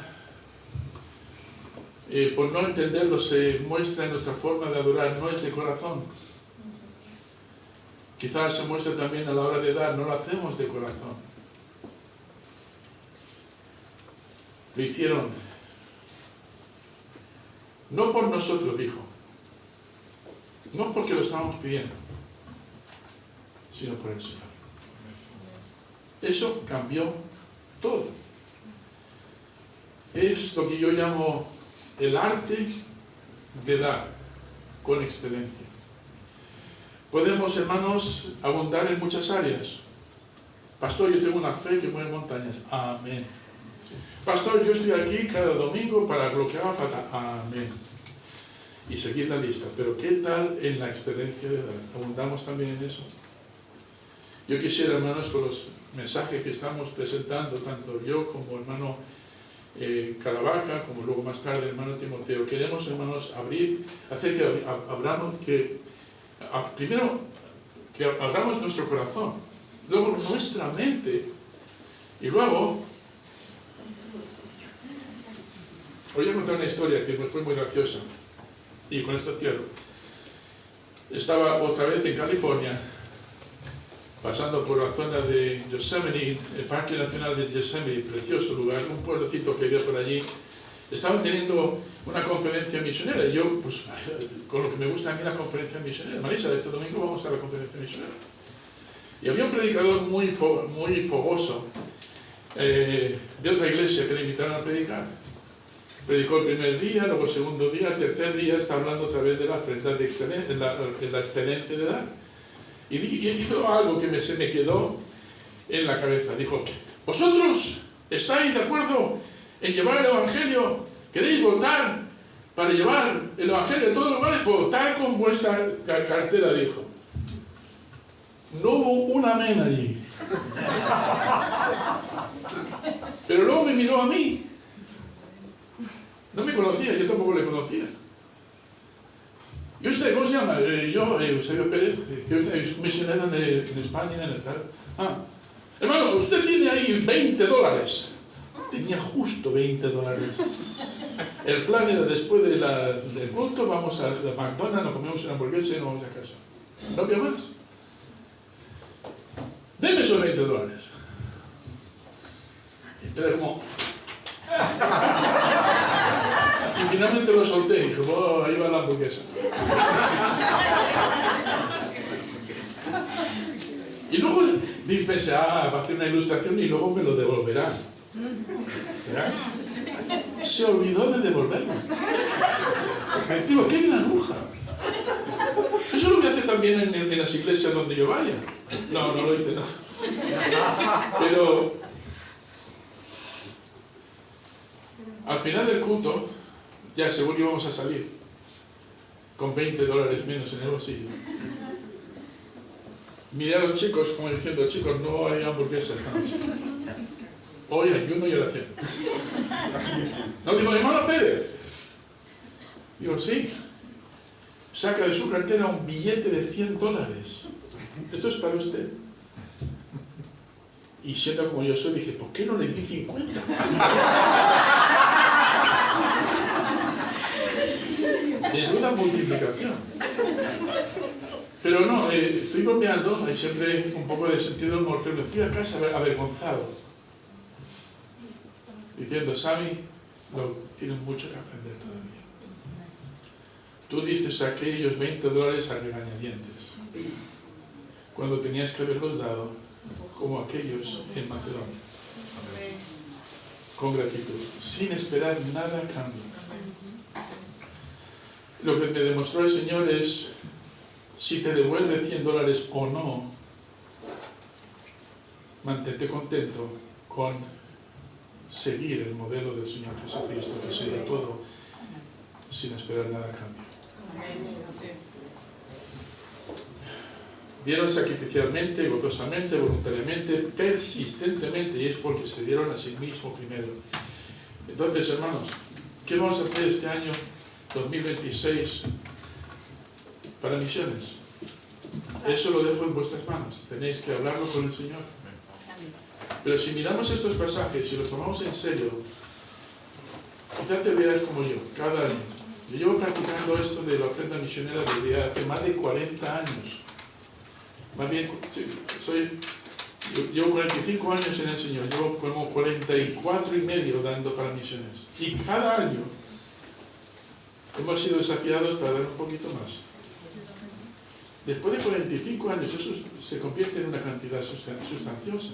por no entenderlo se muestra en nuestra forma de adorar, no es de corazón. Quizás se muestra también a la hora de dar, no lo hacemos de corazón. Lo hicieron no por nosotros, dijo, no porque lo estábamos pidiendo, sino por el Señor. Eso cambió todo. Es lo que yo llamo el arte de dar con excelencia. Podemos, hermanos, abundar en muchas áreas. Pastor, yo tengo una fe que mueve montañas. Amén. Pastor, yo estoy aquí cada domingo para lo que haga falta. Amén. Y seguir la lista. Pero ¿qué tal en la excelencia de dar? ¿Abundamos también en eso? Yo quisiera, hermanos, con los mensajes que estamos presentando, tanto yo como hermano Caravaca, como luego más tarde hermano Timoteo, queremos, hermanos, hacer que abramos, primero que abramos nuestro corazón, luego nuestra mente, y luego os voy a contar una historia que me fue muy graciosa, y con esto cierro. Estaba otra vez en California, pasando por la zona de Yosemite, el Parque Nacional de Yosemite, precioso lugar, un pueblecito que había por allí. Estaban teniendo una conferencia misionera y yo, pues, con lo que me gusta a mí la conferencia misionera. Marisa, este domingo vamos a la conferencia misionera. Y había un predicador muy fogoso de otra iglesia que le invitaron a predicar. Predicó el primer día, luego el segundo día, el tercer día está hablando otra vez de la ofrenda de excelencia, de la excelencia de dar. Y hizo algo que se me quedó en la cabeza. Dijo, ¿vosotros estáis de acuerdo en llevar el Evangelio? ¿Queréis votar para llevar el Evangelio a todos los lugares? Votar con vuestra cartera, dijo. No hubo un amén allí. Pero luego me miró a mí. No me conocía, yo tampoco le conocía. ¿Y usted, cómo se llama? Yo, Eusebio Pérez, que es misionero en España, en el tal. Hermano, usted tiene ahí $20. Tenía justo $20. El plan era después del culto, vamos a McDonald's, nos comemos una hamburguesa y nos vamos a casa. No había más. Deme esos $20. Y era como... Y finalmente lo solté y dije, oh, ahí va la hamburguesa. Y luego pensé, va a hacer una ilustración y luego me lo devolverá. ¿Verdad? Se olvidó de devolverlo. Digo, qué granuja. Eso lo voy a hacer también en las iglesias donde yo vaya. No, no lo hice, no. Pero al final del culto, ya seguro íbamos a salir con $20 menos en el bolsillo. Miré a los chicos como diciendo, chicos, no hay hamburguesa esta noche. Hoy ayuno y oración. No, digo, hermano Pérez. Digo, sí. Saca de su cartera un billete de $100. Esto es para usted. Y siendo como yo soy, dije, ¿por qué no le di 50? Menuda multiplicación. Pero no, estoy bromeando, hay siempre un poco de sentido del humor, pero me fui a casa avergonzado, diciendo, Sammy, no, tienes mucho que aprender todavía. Tú diste aquellos $20 a regañadientes, cuando tenías que haberlos dado, como aquellos en Macedonia, con gratitud, sin esperar nada a cambio. Lo que me demostró el Señor es, si te devuelve $100 o no, mantente contento con seguir el modelo del Señor Jesucristo, que sería todo sin esperar nada a cambio. Dieron sacrificialmente, gozosamente, voluntariamente, persistentemente, y es porque se dieron a sí mismo primero. Entonces, hermanos, ¿qué vamos a hacer este año 2026 para misiones? Eso lo dejo en vuestras manos. Tenéis que hablarlo con el Señor. Pero si miramos estos pasajes y los tomamos en serio, quizá te veas como yo, cada año. Yo llevo practicando esto de la ofrenda misionera desde hace más de 40 años. Más bien, llevo 45 años en el Señor, llevo como 44 y medio dando para misiones. Y cada año hemos sido desafiados para dar un poquito más. Después de 45 años eso se convierte en una cantidad sustanciosa.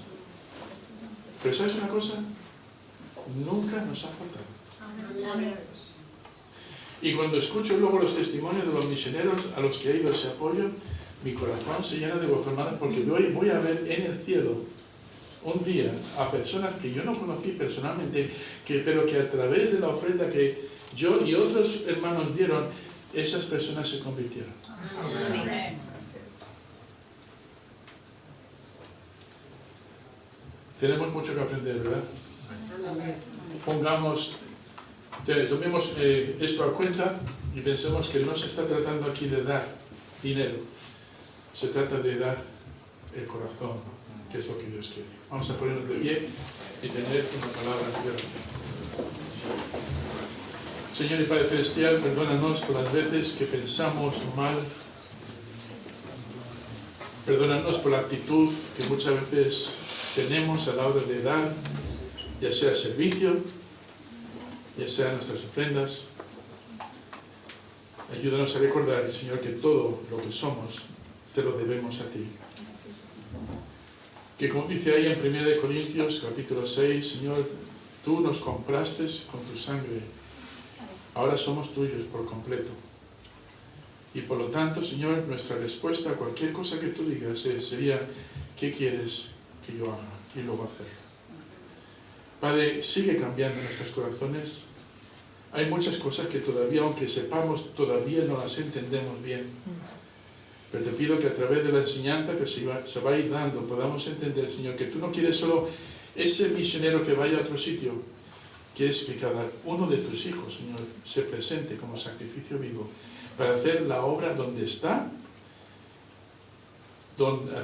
Pero ¿sabes una cosa? Nunca nos ha faltado. Y cuando escucho luego los testimonios de los misioneros a los que ha ido ese apoyo, mi corazón se llena de gozo, hermanos, porque voy a ver en el cielo un día a personas que yo no conocí personalmente, pero que a través de la ofrenda que yo y otros hermanos dieron, esas personas se convirtieron. Amén. Tenemos mucho que aprender, ¿verdad? Tomemos esto a cuenta y pensemos que no se está tratando aquí de dar dinero, se trata de dar el corazón, que es lo que Dios quiere. Vamos a ponernos de pie y tener una palabra de oración. Señor y Padre Celestial, perdónanos por las veces que pensamos mal. Perdónanos por la actitud que muchas veces tenemos a la hora de dar, ya sea servicio, ya sea nuestras ofrendas. Ayúdanos a recordar, Señor, que todo lo que somos te lo debemos a ti. Que como dice ahí en 1 Corintios capítulo 6, Señor, tú nos compraste con tu sangre. Ahora somos tuyos por completo. Y por lo tanto, Señor, nuestra respuesta a cualquier cosa que tú digas sería, ¿qué quieres que yo haga? Y luego hacerlo. Padre, sigue cambiando nuestros corazones. Hay muchas cosas que todavía, aunque sepamos, todavía no las entendemos bien. Pero te pido que a través de la enseñanza que se va a ir dando, podamos entender, Señor, que tú no quieres solo ese misionero que vaya a otro sitio. Quieres que cada uno de tus hijos, Señor, se presente como sacrificio vivo para hacer la obra donde está,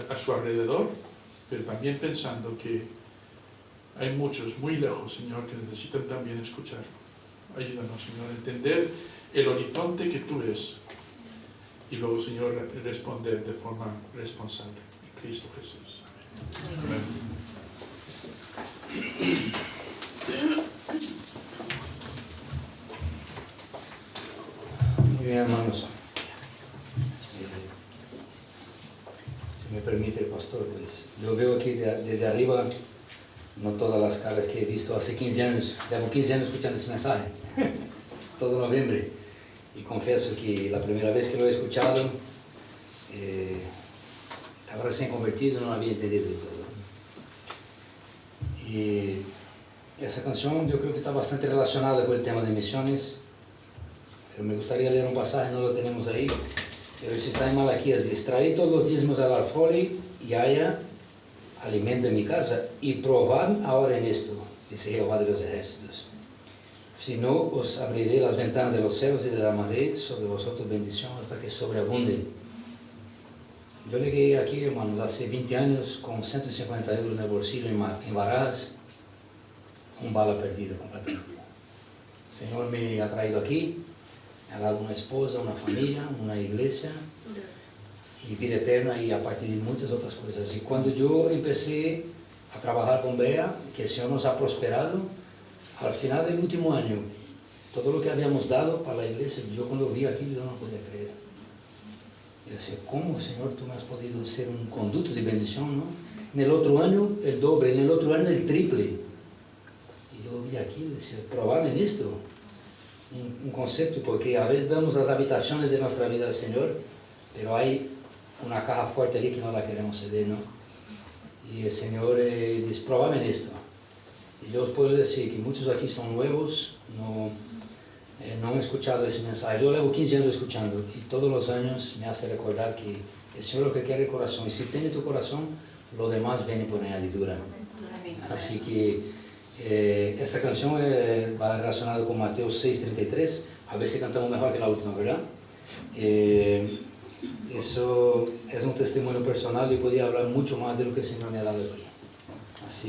a su alrededor, pero también pensando que hay muchos muy lejos, Señor, que necesitan también escucharlo. Ayúdanos, Señor, a entender el horizonte que tú ves y luego, Señor, responder de forma responsable. En Cristo Jesús. Amén. Muy bien, hermanos. Si me permite el pastor, pues yo veo aquí desde arriba no todas las caras que he visto hace 15 años. Llevo 15 años escuchando ese mensaje, todo noviembre. Y confieso que la primera vez que lo he escuchado, estaba recién convertido, no había entendido de todo. Y esa canción yo creo que está bastante relacionada con el tema de misiones. Pero me gustaría leer un pasaje, no lo tenemos ahí. Pero si está en Malaquías, dice: traed todos los diezmos al alfolí y haya alimento en mi casa. Y probad ahora en esto, dice Jehová de los ejércitos. Si no, os abriré las ventanas de los cielos y derramaré sobre vosotros bendición hasta que sobreabunde. Yo llegué aquí, hermanos, hace 20 años con 150 euros en el bolsillo en Barajas, un bala perdido completamente. El Señor me ha traído aquí, me ha dado una esposa, una familia, una iglesia y vida eterna, y a partir de muchas otras cosas. Y cuando yo empecé a trabajar con Bea, que el Señor nos ha prosperado, al final del último año, todo lo que habíamos dado para la iglesia, yo cuando vi aquí, yo no podía creer. Y decía: ¿cómo, Señor, tú me has podido ser un conducto de bendición, no? En el otro año el doble, en el otro año el triple. Y yo vi aquí y decía: probadme en esto. Un concepto, porque a veces damos las habitaciones de nuestra vida al Señor, pero hay una caja fuerte allí que no la queremos ceder, ¿no? Y el Señor dice: probadme en esto. Y yo os puedo decir que muchos aquí son nuevos, no han escuchado ese mensaje. Yo llevo 15 años escuchando y todos los años me hace recordar que el Señor lo que quiere es el corazón, y si tiene tu corazón, lo demás viene por añadidura. Así que esta canción va relacionada con Mateo 6:33. A ver si cantamos mejor que la última, ¿verdad? Eso es un testimonio personal y podía hablar mucho más de lo que el Señor me ha dado aquí. Así